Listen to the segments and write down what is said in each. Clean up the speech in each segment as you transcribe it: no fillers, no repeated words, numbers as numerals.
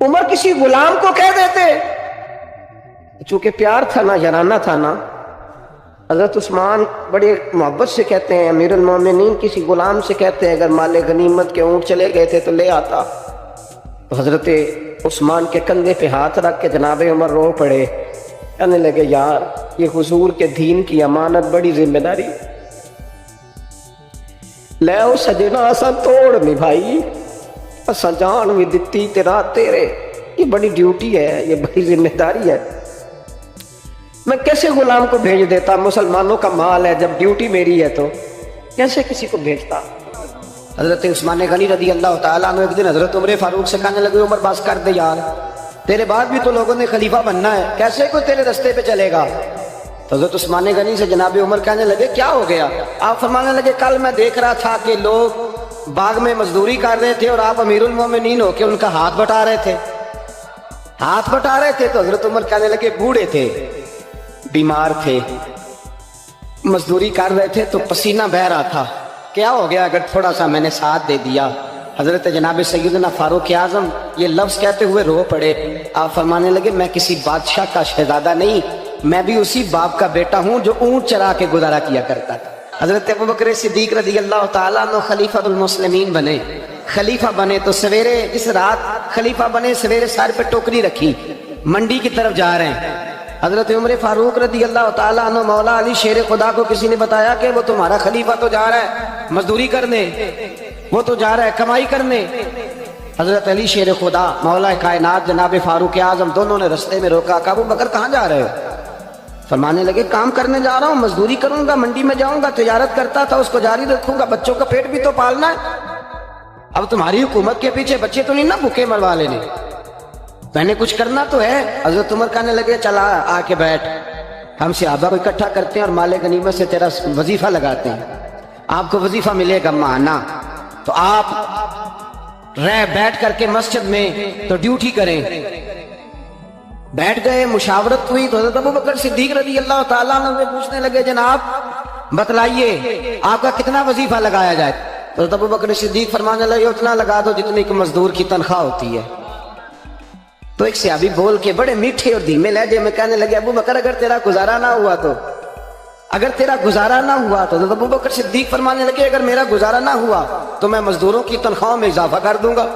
عمر کسی غلام کو کہہ دیتے، چونکہ پیار تھا نا، یارانہ تھا نا، حضرت عثمان بڑے محبت سے کہتے ہیں، امیر المومنین کسی غلام سے کہتے ہیں اگر مال غنیمت کے اونٹ چلے گئے تھے تو لے آتا. تو حضرت عثمان کے کندھے پہ ہاتھ رکھ کے جناب عمر رو پڑے، کہنے لگے یار یہ حضور کے دین کی امانت بڑی ذمہ داری، لے او سجنا اساں توڑ نہیں بھائی، اساں جان بھی دتی تیرا تیرے، یہ بڑی ڈیوٹی ہے، یہ بڑی ذمہ داری ہے. میں کیسے غلام کو بھیج دیتا، مسلمانوں کا مال ہے، جب ڈیوٹی میری ہے تو کیسے کسی کو بھیجتا. حضرت عثمان غنی رضی اللہ تعالیٰ عنہ ایک دن حضرت عمر فاروق سے کہنے لگے عمر بس کر دے یار، تیرے بعد بھی تو لوگوں نے خلیفہ بننا ہے، کیسے کوئی تیرے رستے پہ چلے گا. تو حضرت عثمان غنی سے جناب عمر کہنے لگے کیا ہو گیا. آپ فرمانے لگے کل میں دیکھ رہا تھا کہ لوگ باغ میں مزدوری کر رہے تھے اور آپ امیر المومنین ہو کے ان کا ہاتھ بٹا رہے تھے. تو حضرت عمر کہنے لگے بوڑھے تھے، بیمار تھے، مزدوری کر رہے تھے تو پسینہ بہہ رہا تھا، کیا ہو گیا اگر تھوڑا سا میں نے ساتھ دے دیا. حضرت جناب سیدنا فاروق اعظم یہ لفظ کہتے ہوئے رو پڑے. آپ فرمانے لگے میں کسی بادشاہ کا شہزادہ نہیں، میں بھی اسی باپ کا بیٹا ہوں جو اونٹ چرا کے گزارا کیا کرتا تھا. حضرت ابوبکر صدیق رضی اللہ تعالیٰ عنہ خلیفہ المسلمین بنے. خلیفہ بنے تو سویرے اس رات خلیفہ بنے، سویرے سر پہ ٹوکری رکھی، منڈی کی طرف جا رہے ہیں. حضرت عمر فاروق رضی اللہ تعالیٰ عنہ مولا علی شیر خدا کو کسی نے بتایا کہ وہ تمہارا خلیفہ تو جا رہا ہے مزدوری کرنے، وہ تو جا رہا ہے کمائی کرنے. حضرت علی شیر خدا مولا کائنات جناب فاروق اعظم دونوں نے رستے میں روکا، کہا ابو بکر کہاں جا رہے ہو. فرمانے لگے کام کرنے جا رہا ہوں، مزدوری کروں گا، منڈی میں جاؤں گا، تجارت کرتا تھا اس کو جاری رکھوں گا، بچوں کا پیٹ بھی تو پالنا ہے. اب تمہاری حکومت کے پیچھے بچے تو نہیں نا بھوکے مروا لینے، میں نے کچھ کرنا تو ہے. حضرت عمر کہنے لگے چلا آ کے بیٹھ، ہم صحابہ کو اکٹھا کرتے ہیں اور مال غنیمت سے تیرا وظیفہ لگاتے ہیں، آپ کو وظیفہ ملے گا ماہانہ. تو آپ بیٹھ کر کے مسجد میں تو ڈیوٹی کریں. بیٹھ گئے، مشاورت ہوئی تو حضرت ابوبکر صدیق رضی اللہ تعالیٰ عنہ سے پوچھنے لگے جناب بتلائیے آپ کا کتنا وظیفہ لگایا جائے. تو حضرت ابوبکر صدیق فرمانے لگے اتنا لگا دو جتنی کہ مزدور کی تنخواہ ہوتی ہے. تو ایک صحابی بول کے بڑے میٹھے اور دھیمے لہجے میں کہنے لگے ابو بکر اگر تیرا گزارا نہ ہوا تو حضرت ابو بکر صدیق فرمانے لگے اگر میرا گزارا نہ ہوا تو میں مزدوروں کی تنخواہوں میں اضافہ کر دوں گا،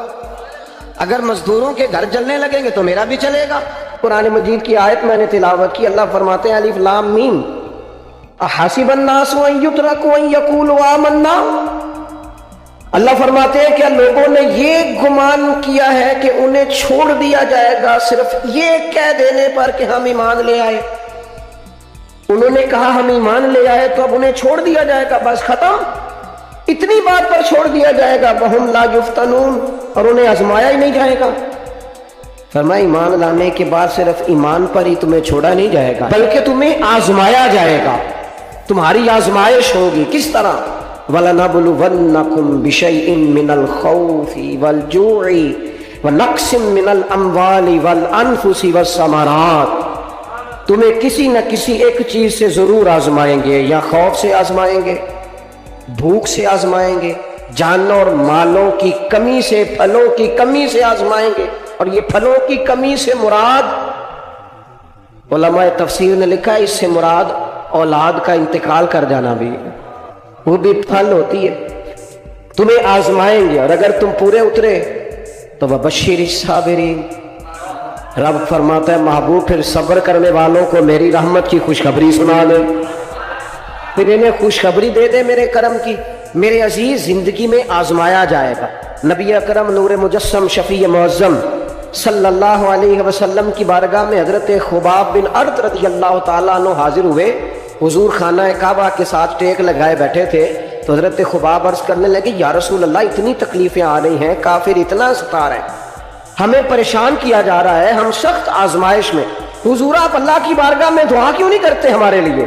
اگر مزدوروں کے گھر جلنے لگیں گے تو میرا بھی چلے گا. قرآن مجید کی آیت میں نے تلاوت کی، اللہ فرماتے ہیں الف لام میم احسب الناس ان یترکوا ان یقولوا آمنا. اللہ فرماتے ہیں کہ لوگوں نے یہ گمان کیا ہے کہ انہیں چھوڑ دیا جائے گا صرف یہ کہہ دینے پر کہ ہم ایمان لے آئے. انہوں نے کہا ہم ایمان لے آئے تو اب انہیں چھوڑ دیا جائے گا، بس ختم، اتنی بات پر چھوڑ دیا جائے گا. وہم لا یفتنون، اور انہیں آزمایا ہی نہیں جائے گا. فرمایا ایمان لانے کے بعد صرف ایمان پر ہی تمہیں چھوڑا نہیں جائے گا بلکہ تمہیں آزمایا جائے گا، تمہاری آزمائش ہوگی. کس طرح؟ وَلَنَبْلُوَنَّكُمْ بِشَيْءٍ مِّنَ الْخَوْفِ وَالْجُوعِ وَنَقْصٍ مِّنَ الْأَمْوَالِ وَالْأَنفُسِ وَالثَّمَرَاتِ. تمہیں کسی نہ کسی ایک چیز سے ضرور آزمائیں گے، یا خوف سے آزمائیں گے، بھوک سے آزمائیں گے، جانوں اور مالوں کی کمی سے، پھلوں کی کمی سے آزمائیں گے. اور یہ پھلوں کی کمی سے مراد علماء تفسیر نے لکھا ہے اس سے مراد اولاد کا انتقال کر جانا بھی، وہ بھی پھل ہوتی ہے. تمہیں آزمائیں گے اور اگر تم پورے اترے تو وبشر الصابرین. رب فرماتا ہے محبوب پھر صبر کرنے والوں کو میری رحمت کی خوشخبری سنا دے، پھر انہیں خوشخبری دے دے میرے کرم کی. میرے عزیز زندگی میں آزمایا جائے گا. نبی اکرم نور مجسم شفیع معظم صلی اللہ علیہ وسلم کی بارگاہ میں حضرت خباب بن ارد رضی اللہ تعالیٰ عنہ حاضر ہوئے. حضور خانہ کعبہ کے ساتھ ٹیک لگائے بیٹھے تھے تو حضرت خباب عرض کرنے لگے یا رسول اللہ اتنی تکلیفیں آ رہی ہیں، کافر اتنا ستا رہے ہیں، ہمیں پریشان کیا جا رہا ہے، ہم سخت آزمائش میں. حضور آپ اللہ کی بارگاہ میں دعا کیوں نہیں کرتے ہمارے لیے؟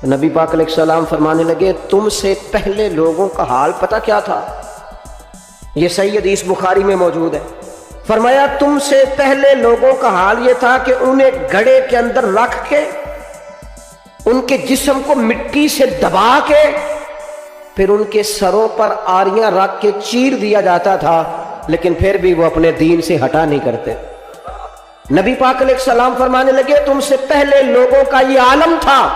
نبی پاک علیہ السلام فرمانے لگے تم سے پہلے لوگوں کا حال پتہ کیا تھا؟ یہ صحیح حدیث بخاری میں موجود ہے. فرمایا تم سے پہلے لوگوں کا حال یہ تھا کہ انہیں گڑھے کے اندر رکھ کے ان کے جسم کو مٹی سے دبا کے پھر ان کے سروں پر آریاں رکھ کے چیر دیا جاتا تھا لیکن پھر بھی وہ اپنے دین سے ہٹا نہیں کرتے. نبی پاک علیہ السلام فرمانے لگے تم سے پہلے لوگوں کا یہ عالم تھا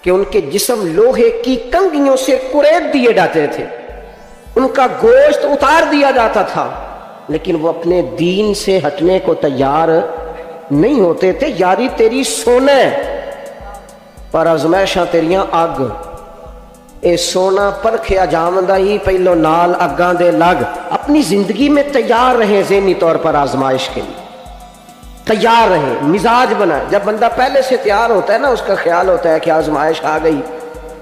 کہ ان کے جسم لوہے کی کنگھیوں سے کریت دیے جاتے تھے، ان کا گوشت اتار دیا جاتا تھا، لیکن وہ اپنے دین سے ہٹنے کو تیار نہیں ہوتے تھے. یاری تیری سونا پر آزمائشاں تیریاں اگ. اے سونا پرکھیا جامدہ ہی پہلو نال اگاں دے لگ. اپنی زندگی میں تیار رہیں، ذہنی طور پر آزمائش کے لیے تیار رہیں، مزاج بنا. جب بندہ پہلے سے تیار ہوتا ہے نا، اس کا خیال ہوتا ہے کہ آزمائش آ گئی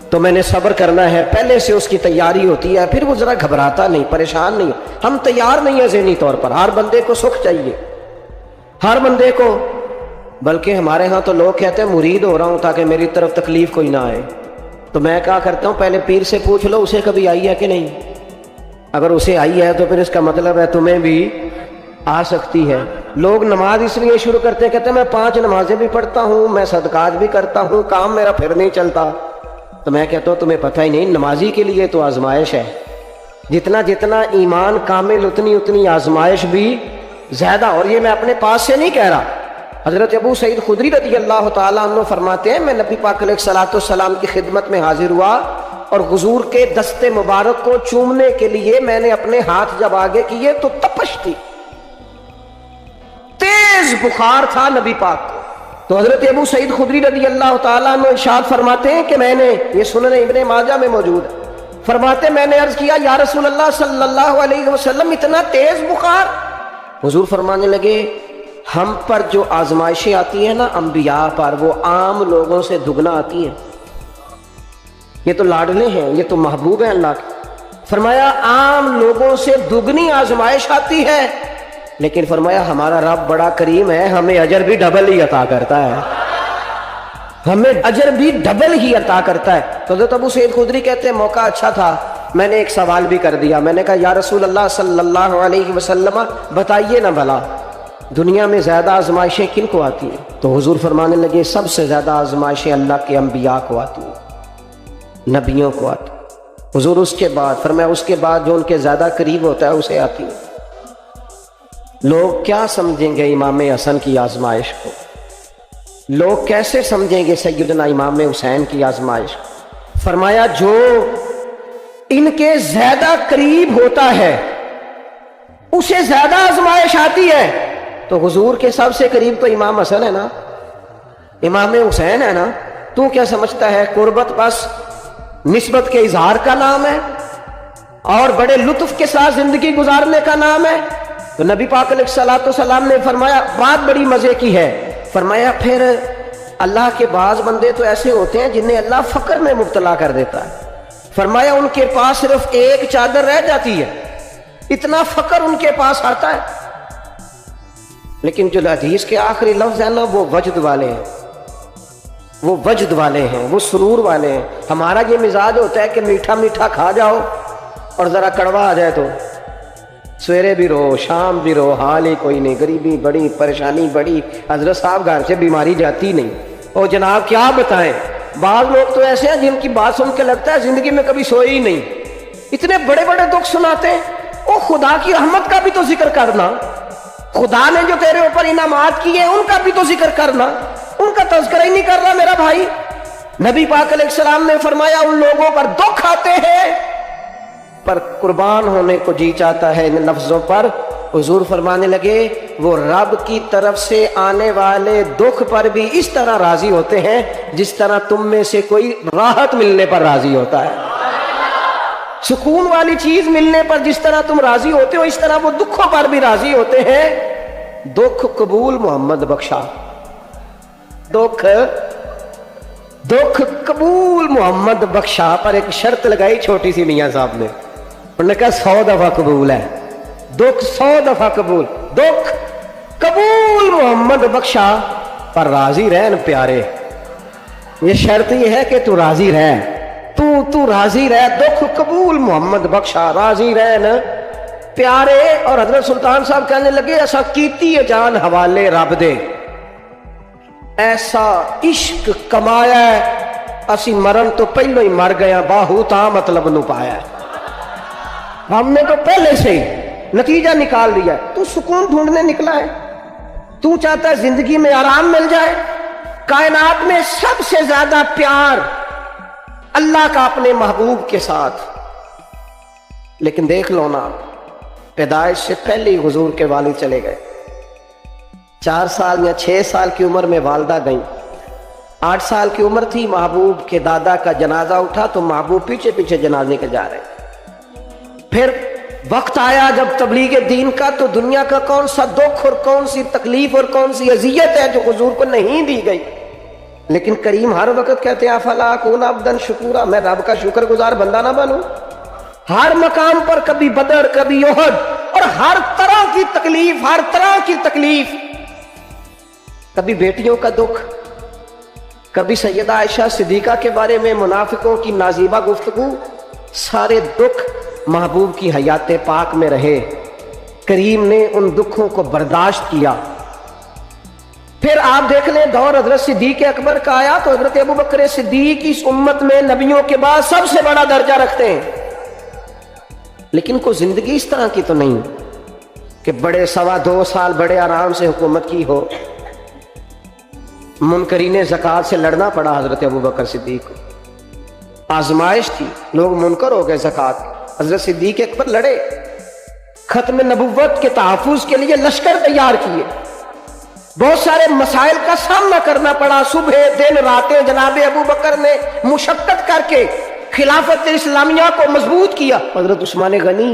تو میں نے صبر کرنا ہے، پہلے سے اس کی تیاری ہوتی ہے، پھر وہ ذرا گھبراتا نہیں، پریشان نہیں. ہم تیار نہیں ہیں ذہنی طور پر. ہر بندے کو سکھ چاہیے، ہر بندے کو. بلکہ ہمارے ہاں تو لوگ کہتے ہیں مرید ہو رہا ہوں تاکہ میری طرف تکلیف کوئی نہ آئے. تو میں کہا کرتا ہوں پہلے پیر سے پوچھ لو اسے کبھی آئی ہے کہ نہیں. اگر اسے آئی ہے تو پھر اس کا مطلب ہے تمہیں بھی آ سکتی ہے. لوگ نماز اس لیے شروع کرتے ہیں، کہتے ہیں میں 5 نمازیں بھی پڑھتا ہوں، میں صدقات بھی کرتا ہوں، کام میرا پھر نہیں چلتا. تو میں کہتا ہوں تمہیں پتہ ہی نہیں، نمازی کے لیے تو آزمائش ہے. جتنا جتنا ایمان کامل اتنی اتنی آزمائش بھی زیادہ. اور یہ میں اپنے پاس سے نہیں کہہ رہا. حضرت ابو سعید خدری رضی اللہ تعالیٰ عنہ فرماتے ہیں میں نبی پاک علیہ السلام کی خدمت میں حاضر ہوا اور حضور کے دست مبارک کو چومنے کے لیے میں نے اپنے ہاتھ جب آگے کیے تو تپش تھی، تیز بخار تھا نبی پاک کو. تو حضرت ابو سعید خدری رضی اللہ تعالیٰ عنہ ارشاد فرماتے ہیں کہ میں نے، یہ سنن ابن ماجہ میں موجود ہے، فرماتے میں نے عرض کیا یا رسول اللہ صلی اللہ علیہ وسلم اتنا تیز بخار؟ حضور فرمانے لگے ہم پر جو آزمائشیں آتی ہیں نا انبیاء پر، وہ عام لوگوں سے دگنا آتی ہیں. یہ تو لاڈلے ہیں، یہ تو محبوب ہیں اللہ کے. فرمایا عام لوگوں سے دگنی آزمائش آتی ہے، لیکن فرمایا ہمارا رب بڑا کریم ہے، ہمیں اجر بھی ڈبل ہی عطا کرتا ہے، ہمیں اجر بھی ڈبل ہی عطا کرتا ہے. تو حضرت ابو سعید خدری کہتے ہیں موقع اچھا تھا، میں نے ایک سوال بھی کر دیا. میں نے کہا یا رسول اللہ صلی اللہ علیہ وسلم بتائیے نا بھلا دنیا میں زیادہ آزمائشیں کن کو آتی ہیں؟ تو حضور فرمانے لگے سب سے زیادہ آزمائشیں اللہ کے انبیاء کو آتی ہیں، نبیوں کو آتی ہیں. حضور اس کے بعد فرمایا اس کے بعد جو ان کے زیادہ قریب ہوتا ہے اسے آتی ہیں. لوگ کیا سمجھیں گے امام حسن کی آزمائش کو؟ لوگ کیسے سمجھیں گے سیدنا امام حسین کی آزمائش کو؟ فرمایا جو ان کے زیادہ قریب ہوتا ہے اسے زیادہ آزمائش آتی ہے. تو حضور کے سب سے قریب تو امام حسن ہے نا، امام حسین ہے نا. تو کیا سمجھتا ہے قربت بس نسبت کے اظہار کا نام ہے اور بڑے لطف کے ساتھ زندگی گزارنے کا نام ہے؟ تو نبی پاک علیہ السلام نے فرمایا بات بڑی مزے کی ہے. فرمایا پھر اللہ کے بعض بندے تو ایسے ہوتے ہیں جنہیں اللہ فقر میں مبتلا کر دیتا ہے. فرمایا ان کے پاس صرف ایک چادر رہ جاتی ہے، اتنا فقر ان کے پاس آتا ہے. لیکن جو حدیث کے آخری لفظ ہے نا وہ وجد والے ہیں، وہ وجد والے ہیں، وہ سرور والے ہیں. ہمارا یہ مزاج ہوتا ہے کہ میٹھا میٹھا کھا جاؤ اور ذرا کڑوا آ جائے تو سویرے بھی رو شام بھی رو، حال ہی کوئی نہیں، غریبی بڑی، پریشانی بڑی، حضرت صاحب گھر سے بیماری جاتی نہیں. اور جناب کیا بتائیں، بعض لوگ تو ایسے ہیں جن کی بات سن کے لگتا ہے زندگی میں کبھی سوئے ہی نہیں، اتنے بڑے بڑے دکھ سناتے ہیں. او خدا کی رحمت کا بھی تو ذکر کرنا، خدا نے جو تیرے اوپر انعامات کیے ان کا بھی تو ذکر کرنا، ان کا تذکرہ ہی نہیں کر رہا میرا بھائی. نبی پاک علیہ السلام نے فرمایا ان لوگوں پر دکھ آتے ہیں پر قربان ہونے کو جی چاہتا ہے ان لفظوں پر. حضور فرمانے لگے وہ رب کی طرف سے آنے والے دکھ پر بھی اس طرح راضی ہوتے ہیں جس طرح تم میں سے کوئی راحت ملنے پر راضی ہوتا ہے. سکون والی چیز ملنے پر جس طرح تم راضی ہوتے ہو اس طرح وہ دکھوں پر بھی راضی ہوتے ہیں. دکھ قبول محمد بخشا، دکھ قبول محمد بخشا پر ایک شرط لگائی چھوٹی سی میاں صاحب نے. انہوں نے کہا 100 دفعہ قبول ہے، دکھ 100 دفعہ قبول. دکھ قبول محمد بخشا پر راضی رہن پیارے. یہ شرط یہ ہے کہ تو راضی رہ، تو راضی رہ. دکھ قبول محمد بخشا، راضی رہن پیارے. اور حضرت سلطان صاحب کہنے لگے ایسا کیتی ہے جان حوالے رب دے، ایسا عشق کمایا ہے اسی مرن تو پہلو ہی مر گیا، باہو تا مطلب نو پایا. ہم نے تو پہلے سے ہی نتیجہ نکال دیا ہے. تو سکون ڈھونڈنے نکلا ہے, تو چاہتا ہے زندگی میں آرام مل جائے. کائنات میں سب سے زیادہ پیار اللہ کا اپنے محبوب کے ساتھ. لیکن دیکھ لو نا, پیدائش سے پہلے ہی حضور کے والد چلے گئے. 4 سال یا 6 سال کی عمر میں والدہ گئیں. 8 سال کی عمر تھی, محبوب کے دادا کا جنازہ اٹھا تو محبوب پیچھے پیچھے جنازے کے جا رہے. پھر وقت آیا جب تبلیغ دین کا, تو دنیا کا کون سا دکھ اور کون سی تکلیف اور کون سی اذیت ہے جو حضور کو نہیں دی گئی. لیکن کریم ہر وقت کہتے ہیں افلا اکون عبدا شکورا, میں رب کا شکر گزار بندہ نہ بنوں. ہر مقام پر کبھی بدر, کبھی احد, اور ہر طرح کی تکلیف, ہر طرح کی تکلیف. کبھی بیٹیوں کا دکھ, کبھی سیدہ عائشہ صدیقہ کے بارے میں منافقوں کی نازیبہ گفتگو. سارے دکھ محبوب کی حیات پاک میں رہے. کریم نے ان دکھوں کو برداشت کیا. پھر آپ دیکھ لیں دور حضرت صدیق اکبر کا آیا تو حضرت ابو بکر صدیق اس امت میں نبیوں کے بعد سب سے بڑا درجہ رکھتے ہیں. لیکن کوئی زندگی اس طرح کی تو نہیں کہ بڑے 2.25 سال بڑے آرام سے حکومت کی ہو. منکرین زکوٰۃ سے لڑنا پڑا حضرت ابو بکر صدیق کو. آزمائش تھی, لوگ منکر ہو گئے زکوٰۃ. حضرت صدیق اکبر لڑے, ختم نبوت کے تحفظ کے لیے لشکر تیار کیے. بہت سارے مسائل کا سامنا کرنا پڑا, صبح دن راتیں جناب ابو بکر نے مشقت کر کے خلافت اسلامیہ کو مضبوط کیا. حضرت عثمان غنی,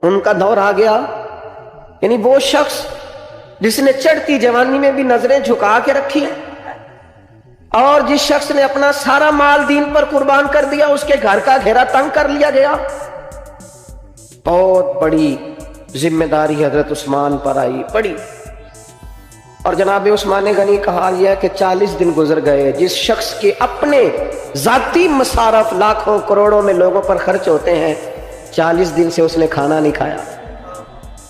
ان کا دور آ گیا. یعنی وہ شخص جس نے چڑھتی جوانی میں بھی نظریں جھکا کے رکھی, اور جس شخص نے اپنا سارا مال دین پر قربان کر دیا, اس کے گھر کا گھیرا تنگ کر لیا گیا. بہت بڑی ذمہ داری حضرت عثمان پر آئی, بڑی. اور جناب عثمان غنی کا حال یہ ہے کہ 40 دن گزر گئے. جس شخص کے اپنے ذاتی مصارف لاکھوں کروڑوں میں لوگوں پر خرچ ہوتے ہیں, 40 دن سے اس نے کھانا نہیں کھایا.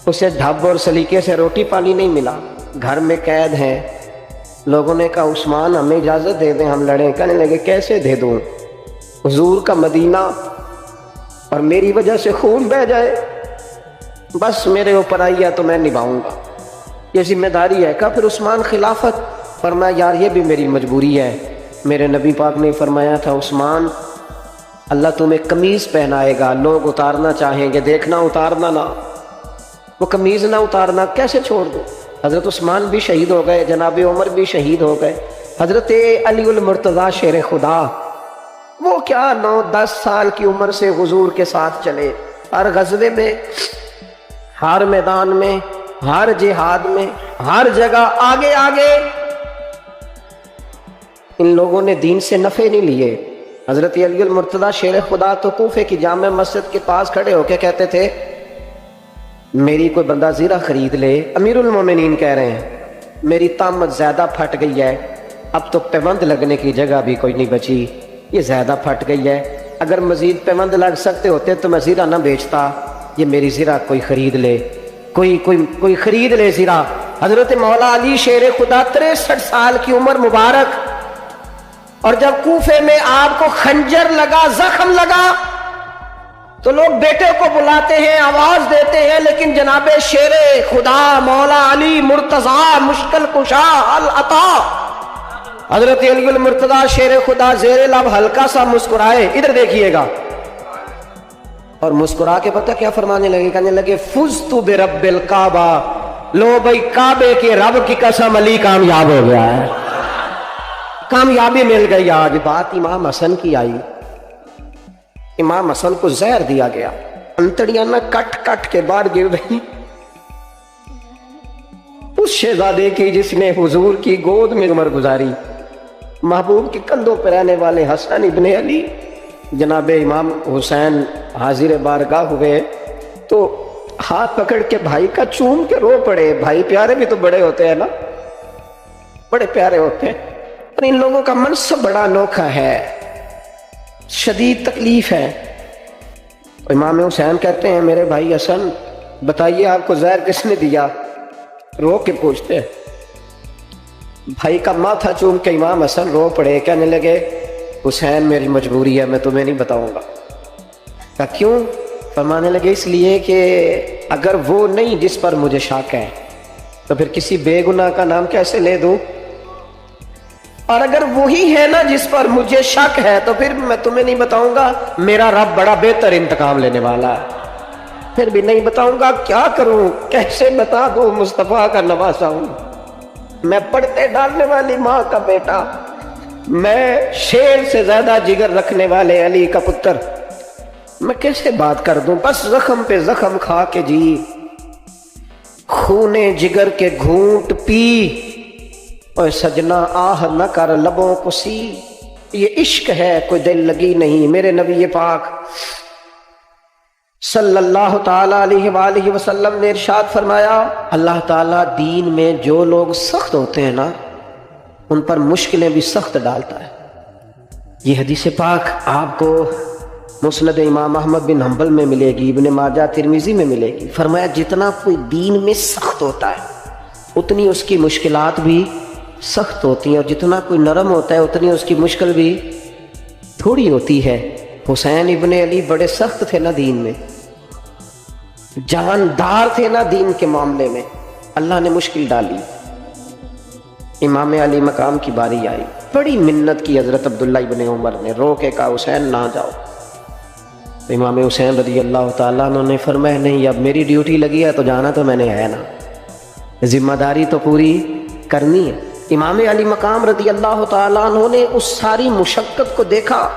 اسے ڈھب اور سلیقے سے روٹی پانی نہیں ملا, گھر میں قید ہیں. لوگوں نے کہا عثمان ہمیں اجازت دے دیں, ہم لڑیں. کہنے لگے کیسے دے دوں, حضور کا مدینہ اور میری وجہ سے خون بہہ جائے, بس میرے اوپر آئی ہے تو میں نبھاؤں گا, یہ ذمہ داری ہے. کہا پھر عثمان خلافت. فرمایا یار یہ بھی میری مجبوری ہے. میرے نبی پاک نے فرمایا تھا عثمان اللہ تمہیں قمیض پہنائے گا, لوگ اتارنا چاہیں گے, دیکھنا اتارنا نہ. وہ قمیض نہ اتارنا کیسے چھوڑ دو. حضرت عثمان بھی شہید ہو گئے, جناب عمر بھی شہید ہو گئے. حضرت علی المرتضیٰ شیر خدا, وہ کیا 9-10 سال کی عمر سے حضور کے ساتھ چلے. ہر غزوے میں, ہر میدان میں, ہر جہاد میں, ہر جگہ آگے آگے. ان لوگوں نے دین سے نفع نہیں لیے. حضرت علی المرتضیٰ شیر خدا تو کوفے کی جامع مسجد کے پاس کھڑے ہو کے کہتے تھے میری کوئی بندہ زیرہ خرید لے. امیر المومنین کہہ رہے ہیں میری طامت زیادہ پھٹ گئی ہے, اب تو پیوند لگنے کی جگہ بھی کوئی نہیں بچی, یہ زیادہ پھٹ گئی ہے. اگر مزید پیوند لگ سکتے ہوتے تو میں زیرہ نہ بیچتا, یہ میری زیرہ کوئی خرید لے, کوئی خرید لے زیرہ. حضرت مولا علی شیر خدا 63 سال کی عمر مبارک, اور جب کوفے میں آپ کو خنجر لگا, زخم لگا, تو لوگ بیٹے کو بلاتے ہیں, آواز دیتے ہیں, لیکن جناب شیر خدا مولا علی مرتضیٰ مشکل کشا العطا حضرت علی المرتضیٰ شیر خدا زیر لب ہلکا سا مسکرائے, ادھر دیکھیے گا, اور مسکرا کے پتہ کیا فرمانے لگے, کہنے لگے فزت برب الکعبہ, لو بھائی کعبے کے رب کی قسم علی کامیاب ہو گیا ہے, کامیابی مل گئی. آج بات امام حسن کی آئی, امام حسن کو زہر دیا گیا, انتڑیاں نہ کٹ کٹ کے باہر گر رہی. اس شہزادے کی جس نے حضور کی گود میں عمر گزاری, محبوب کے کندھوں پر رہنے والے حسن ابن علی, جناب امام حسین حاضر بارگاہ ہوئے تو ہاتھ پکڑ کے بھائی کا چوم کے رو پڑے. بھائی پیارے بھی تو بڑے ہوتے ہیں نا, بڑے پیارے ہوتے ہیں. اور ان لوگوں کا منصب بڑا انوکھا ہے, شدید تکلیف ہے. امام حسین کہتے ہیں میرے بھائی حسن بتائیے آپ کو زہر کس نے دیا, رو کے پوچھتے. بھائی کا ماتھا چوم کے امام حسن رو پڑے, کہنے لگے حسین میری مجبوری ہے, میں تمہیں نہیں بتاؤں گا. کہا کیوں؟ فرمانے لگے اس لیے کہ اگر وہ نہیں جس پر مجھے شک ہے تو پھر کسی بے گناہ کا نام کیسے لے دوں، اور اگر وہی ہے نا جس پر مجھے شک ہے تو پھر میں تمہیں نہیں بتاؤں گا میرا رب بڑا بہتر انتقام لینے والا ہے، پھر بھی نہیں بتاؤں گا، کیا کروں، کیسے بتا دوں، مصطفیٰ کا نواسا ہوں، میں پڑھتے ڈالنے والی ماں کا بیٹا، میں شیر سے زیادہ جگر رکھنے والے علی کا پتر، میں کیسے بات کر دوں، بس زخم پہ زخم کھا کے جی، خونے جگر کے گھونٹ پی، اور سجنا آہ نہ کر لبوں کو سی، یہ عشق ہے کوئی دل لگی نہیں۔ میرے نبی پاک صلی اللہ تعالی علیہ وآلہ وسلم نے ارشاد فرمایا، اللہ تعالیٰ دین میں جو لوگ سخت ہوتے ہیں نا ان پر مشکلیں بھی سخت ڈالتا ہے۔ یہ حدیث پاک آپ کو مسند امام احمد بن حنبل میں ملے گی، ابن ماجہ ترمذی میں ملے گی۔ فرمایا جتنا کوئی دین میں سخت ہوتا ہے اتنی اس کی مشکلات بھی سخت ہوتی ہیں، اور جتنا کوئی نرم ہوتا ہے اتنی اس کی مشکل بھی تھوڑی ہوتی ہے۔ حسین ابن علی بڑے سخت تھے نا دین میں، جاندار تھے نا دین کے معاملے میں، اللہ نے مشکل ڈالی۔ امام علی مقام کی باری آئی، بڑی منت کی حضرت عبداللہ ابن عمر نے، رو کے کہا حسین نہ جاؤ۔ تو امام حسین رضی اللہ تعالیٰ عنہ نے فرمایا نہیں، اب میری ڈیوٹی لگی ہے تو جانا تو میں نے ہے نا، ذمہ داری تو پوری کرنی ہے۔ امام علی مقام رضی اللہ تعالیٰ عنہ نے اس ساری مشقت کو دیکھا،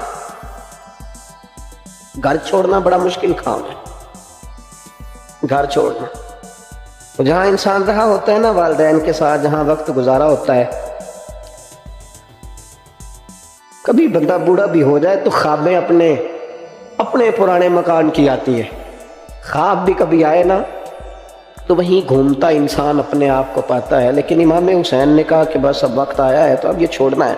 گھر چھوڑنا بڑا مشکل کام ہے، گھر چھوڑنا، جہاں انسان رہا ہوتا ہے نا والدین کے ساتھ، جہاں وقت گزارا ہوتا ہے، کبھی بندہ بوڑھا بھی ہو جائے تو خوابیں اپنے پرانے مکان کی آتی ہے، خواب بھی کبھی آئے نا تو وہیں گھومتا انسان اپنے آپ کو پاتا ہے۔ لیکن امام حسین نے کہا کہ بس اب وقت آیا ہے تو اب یہ چھوڑنا ہے،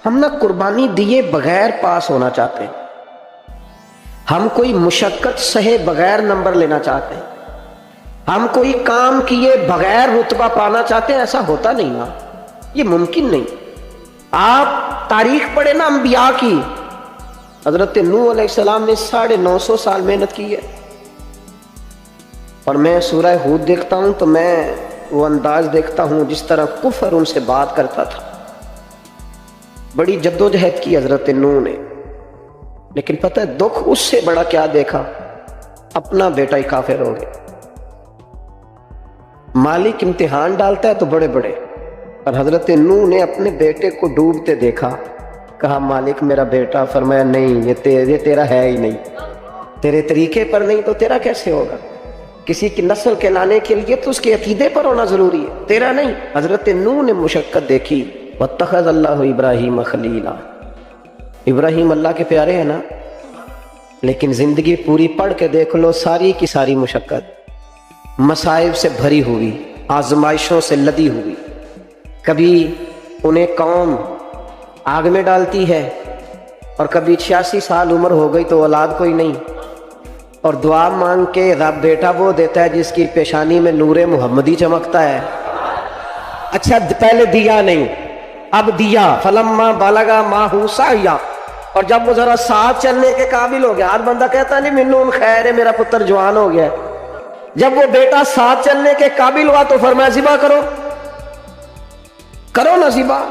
ہم نہ قربانی دیے بغیر پاس ہونا چاہتے ہیں، ہم کوئی مشقت سہے بغیر نمبر لینا چاہتے ہیں، ہم کوئی کام کیے بغیر رتبہ پانا چاہتے ہیں، ایسا ہوتا نہیں نا، یہ ممکن نہیں۔ آپ تاریخ پڑھے نا انبیاء کی، حضرت نوح علیہ السلام نے 950 سال محنت کی ہے، اور میں سورہ ہود دیکھتا ہوں تو میں وہ انداز دیکھتا ہوں جس طرح کفر ان سے بات کرتا تھا، بڑی جدوجہد کی حضرت نوح نے، لیکن پتہ ہے دکھ اس سے بڑا کیا دیکھا، اپنا بیٹا ہی کافر ہو گیا۔ مالک امتحان ڈالتا ہے تو بڑے بڑے، اور حضرت نوح نے اپنے بیٹے کو ڈوبتے دیکھا، کہا مالک میرا بیٹا، فرمایا نہیں یہ تیرا ہے ہی نہیں، تیرے طریقے پر نہیں تو تیرا کیسے ہوگا، کسی کی نسل کے لانے کے لیے تو اس کے عقیدے پر ہونا ضروری ہے، تیرا نہیں۔ حضرت نوح نے مشقت دیکھی، واتخذ اللہ ابراہیم خلیلا، ابراہیم اللہ کے پیارے ہیں نا، لیکن زندگی پوری پڑھ کے دیکھ لو، ساری کی ساری مشقت مصائب سے بھری ہوئی، آزمائشوں سے لدی ہوئی، کبھی انہیں قوم آگ میں ڈالتی ہے، اور کبھی 86 سال عمر ہو گئی تو اولاد کوئی نہیں، اور دعا مانگ کے رب بیٹا وہ دیتا ہے جس کی پیشانی میں نور محمدی چمکتا ہے۔ اچھا پہلے دیا نہیں، اب دیا، فلما بالغا ماہ سعیا، اور جب وہ ذرا ساتھ چلنے کے قابل ہو گیا، ہر بندہ کہتا نہیں منون خیر ہے میرا پتر جوان ہو گیا، جب وہ بیٹا ساتھ چلنے کے قابل ہوا تو فرمایا ذبح کرو نا ذبح،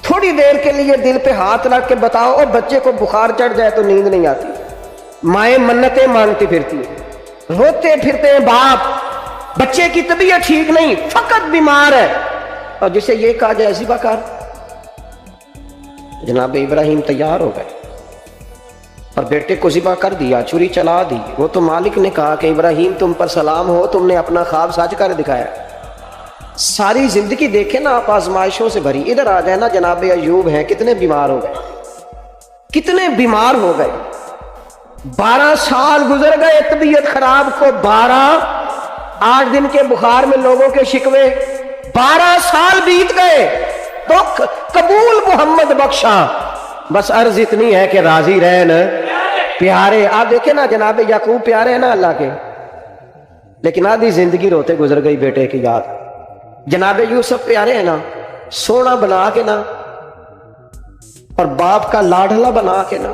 تھوڑی دیر کے لیے دل پہ ہاتھ رکھ کے بتاؤ، اور بچے کو بخار چڑھ جائے تو نیند نہیں آتی، مائیں منتیں مانگتی پھرتی ہیں، روتے پھرتے ہیں باپ، بچے کی طبیعت ٹھیک نہیں، فقط بیمار ہے، اور جسے یہ کہا جائے ذبح کر، جناب ابراہیم تیار ہو گئے اور بیٹے کو ذبح کر دیا، چھری چلا دی۔ وہ تو مالک نے کہا کہ ابراہیم تم پر سلام ہو، تم نے اپنا خواب سچ کر دکھایا۔ ساری زندگی دیکھیں نا آپ آزمائشوں سے بھری، ادھر آ جائے نا جناب ایوب ہیں، کتنے بیمار ہو گئے، کتنے بیمار ہو گئے، 12 سال گزر گئے طبیعت خراب کو، 8 دن کے بخار میں لوگوں کے شکوے، 12 سال بیت گئے تو قبول محمد بخشا، بس عرض اتنی ہے کہ راضی رہن پیارے۔ آپ دیکھیں نا جناب یعقوب پیارے ہیں نا اللہ کے، لیکن آدھی زندگی روتے گزر گئی بیٹے کی یاد۔ جناب یوسف پیارے ہیں نا، سونا بنا کے نا، اور باپ کا لاڈلا بنا کے نا،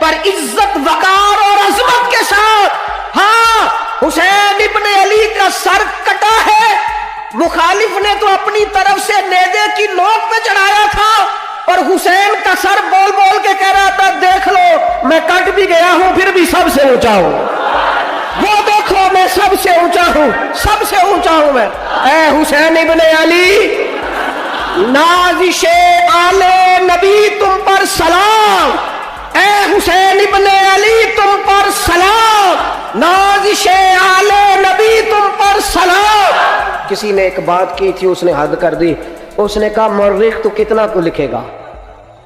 پر عزت وقار اور عظمت کے ساتھ. ہاں حسین ابن علی کا سر کٹا ہے، مخالف نے تو اپنی طرف سے نیزے کی نوک پہ چڑھایا تھا اور حسین کا سر بول بول کے کہہ رہا تھا دیکھ لو میں کٹ بھی گیا ہوں پھر بھی سب سے اونچا ہوں، وہ دیکھو میں سب سے اونچا ہوں، سب سے اونچا ہوں میں. اے حسین ابن علی، نازش آل نبی تم پر سلام، اے حسین ابن علی تم پر سلام، نازش آل نبی تم پر سلام. کسی نے ایک بات کی تھی، اس نے حد کر دی. اس نے کہا مورخ تو کتنا کو لکھے گا،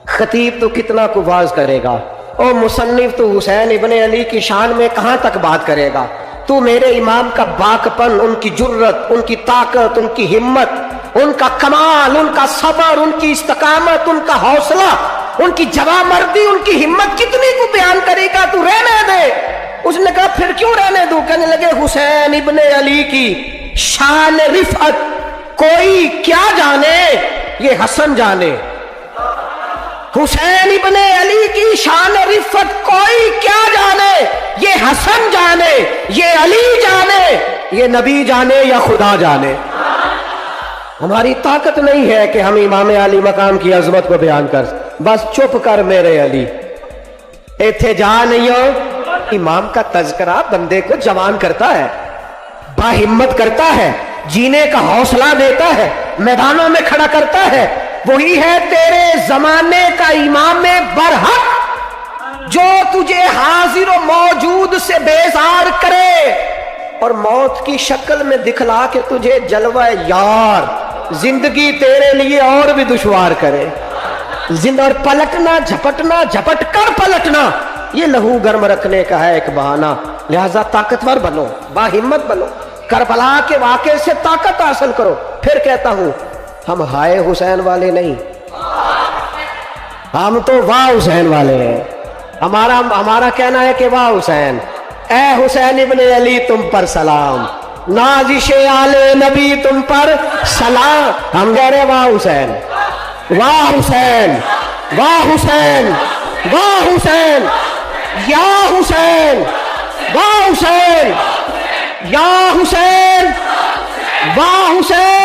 خطیب تو کتنا کو واز کرے گا، اور مصنف تو حسین ابن علی کی شان میں کہاں تک بات کرے گا. تو میرے امام کا باکپن، ان کی جرت، ان کی طاقت، ان کی ہمت، ان کا کمال، ان کا صبر، ان کی استقامت، ان کا حوصلہ، ان کی جوامردی، ان کی ہمت کتنی کو بیان کرے گا، تو رہنے دے. اس نے کہا پھر کیوں رہنے دوں؟ کہنے لگے حسین ابن علی کی شان رفعت کوئی کیا جانے، یہ حسن جانے. حسین ابن علی کی شان رفعت کوئی کیا جانے، یہ حسن جانے، یہ علی جانے، یہ نبی جانے یا خدا جانے. ہماری طاقت نہیں ہے کہ ہم امام علی مقام کی عظمت کو بیان کر. بس چپ کر میرے علی، ایتھے جا نہیں ہو. امام کا تذکرہ بندے کو جوان کرتا ہے، باہمت کرتا ہے، جینے کا حوصلہ دیتا ہے، میدانوں میں کھڑا کرتا ہے. وہی ہے تیرے زمانے کا امام برحق جو تجھے حاضر و موجود سے بیزار کرے اور موت کی شکل میں دکھلا کے تجھے جلوہ یار زندگی تیرے لیے اور بھی دشوار کرے. اور پلٹنا، جھپٹنا، جھپٹ کر پلٹنا، یہ لہو گرم رکھنے کا ہے ایک بہانہ. لہذا طاقتور بنو، باہمت بنو، کربلا کے واقعے سے طاقت حاصل کرو. پھر کہتا ہوں ہم ہائے حسین والے نہیں، ہم تو واہ حسین والے ہیں. ہمارا کہنا ہے کہ واہ حسین، اے حسین ابن علی تم پر سلام، نازش آل نبی تم پر سلام. ہم کہہ رہے واہ حسین، واہ حسین، واہ حسین، واہ حسین، یا حسین، واہ حسین، یا حسین، واہ حسین.